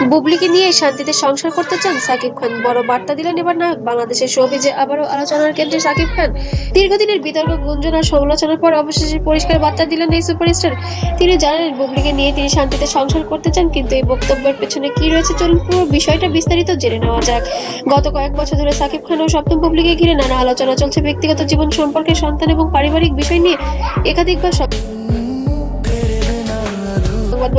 বুবলিকে নিয়ে শান্তিতে সংসার করতে চান সাকিব খান, বড় বার্তা দিলেন এবার নায়ক। বাংলাদেশের শোবিজে আবারও আলোচনার কেন্দ্রে সাকিব খান। দীর্ঘদিনের বিতর্ক, গুঞ্জন আর সমালোচনার পর অবশেষে পরিষ্কার বার্তা দিলেন এই সুপারস্টার। তিনি জানালেন বুবলিকে নিয়ে তিনি শান্তিতে সংসার করতে চান, কিন্তু এই বক্তব্যের পেছনে কি রয়েছে চলুন পুরো বিষয়টা বিস্তারিত জেনে নেওয়া যাক। গত কয়েক বছর ধরে সাকিব খান ও স্বপ্ন বুবলিকে ঘিরে নানা আলোচনা চলছে। ব্যক্তিগত জীবন সম্পর্কে, সন্তান এবং পারিবারিক বিষয় নিয়ে একাধিকবার সংবাদ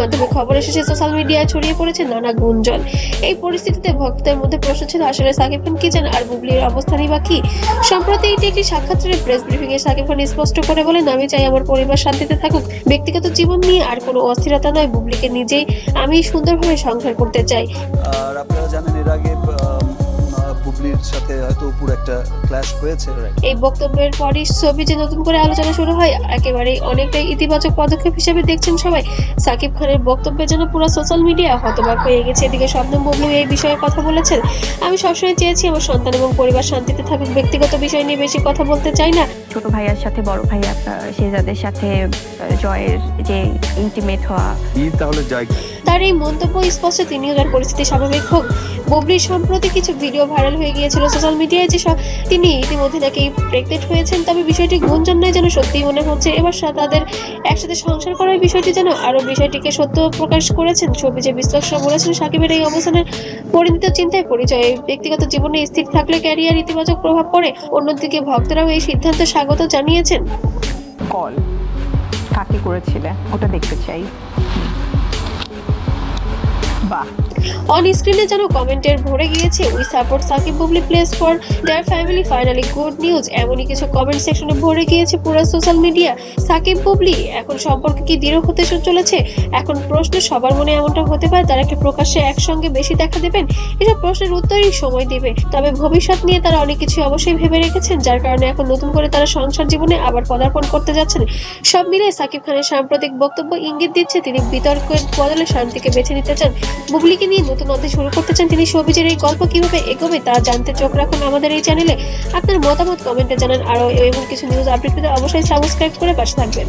মাধ্যমে খবর এসেছে, সোশ্যাল মিডিয়ায় ছড়িয়ে পড়েছে নানা গুঞ্জন। এই পরিস্থিতিতে ভক্তদের মধ্যে প্রশ্ন ছিল, আসলে সাকিব খান কি চান আর বুবলির অবস্থানই বা কি। সম্প্রতি একটি সাক্ষাৎকারে প্রেস ব্রিফিং এ সাকিব খান স্পষ্ট করে বলেন, আমি চাই আমার পরিবার শান্তিতে থাকুক, ব্যক্তিগত জীবন নিয়ে আর কোনো অস্থিরতা নয়, বুবলিকে নিজেই আমি সুন্দরভাবে সংসার করতে চাই। আর আপনারা জানেন এর আগে বুবলির সাথে হয়তো পুরো একটা ক্ল্যাশ হয়েছে। এই বক্তব্যের পরই ছবি যে নতুন করে আলোচনা শুরু হয়, একেবারেই অনেকটাই ইতিবাচক পদক্ষেপ হিসেবে দেখছেন সবাই। সাকিব খানের বক্তব্যে যেন পুরো সোশ্যাল মিডিয়া হতবাক হয়ে গেছে। এদিকে শবনম বুবলি এই বিষয়ে কথা বলেছেন, আমি সবসময় চেয়েছি আমার সন্তান এবং পরিবার শান্তিতে থাকুক, ব্যক্তিগত বিষয় নিয়ে বেশি কথা বলতে চাই না। ছোট ভাইয়ার সাথে বড় ভাইয়া শেহজাদের সাথে জয়ের যে ইন্টিমেট হওয়া, তাহলে যাই। তার এই মন্তব্য স্পষ্ট তিনিও যার পরিস্থিতি স্বাভাবিক হোক। বুবলির সম্প্রতি কিছু ভিডিও ভাইরাল হয়ে গিয়েছিল সোশ্যাল মিডিয়ায় যে তিনি ইতিমধ্যে নাকি প্রেগনেন্ট হয়েছেন, তবে বিষয়টি গুঞ্জন নয়, যেন সত্যিই মনে হচ্ছে। এবার তাদের একসাথে সংসার করার বিষয়টি যেন আরো বিষয়টিকে সত্য প্রকাশ করেছেন। ছবি যে বিশ্লেষকরা বলেছেন, সাকিবের এই অবস্থানের পরিণত চিন্তায় পরিচয়, ব্যক্তিগত জীবনে স্থির থাকলে ক্যারিয়ার ইতিবাচক প্রভাব পড়ে। অন্যদিকে ভক্তরাও এই সিদ্ধান্ত স্বাগত জানিয়েছেন। কল কাকে করেছিলে ওটা দেখতে চাই। বাহ, অন স্ক্রিনে যেন কমেন্টের ভরে গিয়েছে, we support Shakib Bubly place for their family, finally good news. এমনই কিছু কমেন্ট সেকশনে ভরে গিয়েছে পুরো সোশ্যাল মিডিয়া। সাকিব বুবলি এখন সম্পর্ক কি দৃঢ় হতে চলেছে? এখন প্রশ্ন সবার মনে এমনটা হতে পারে, তারা কি প্রকাশ্যে একসঙ্গে বেশি দেখা দেবেন? এসব প্রশ্নের উত্তরই সময় দেবে। তবে ভবিষ্যৎ নিয়ে তারা অনেক কিছু অবশ্যই ভেবে রেখেছেন, যার কারণে এখন নতুন করে তারা সংসার জীবনে আবার পদার্পণ করতে যাচ্ছেন। সব মিলে সাকিব খানের সাম্প্রতিক বক্তব্য ইঙ্গিত দিচ্ছে তিনি বিতর্কের বদলে শান্তিকে বেছে নিতে চান, বুবলিকে নিয়ে নতুন অধ্যায় শুরু করতে চান তিনি। শোবিজের এই গল্প কিভাবে এগোবে তা জানতে চোখ রাখুন আমাদের এই চ্যানেলে। আপনার মতামত কমেন্টে জানান। আরও এমন কিছু নিউজ আপডেট পেতে অবশ্যই সাবস্ক্রাইব করে পাশে থাকবেন।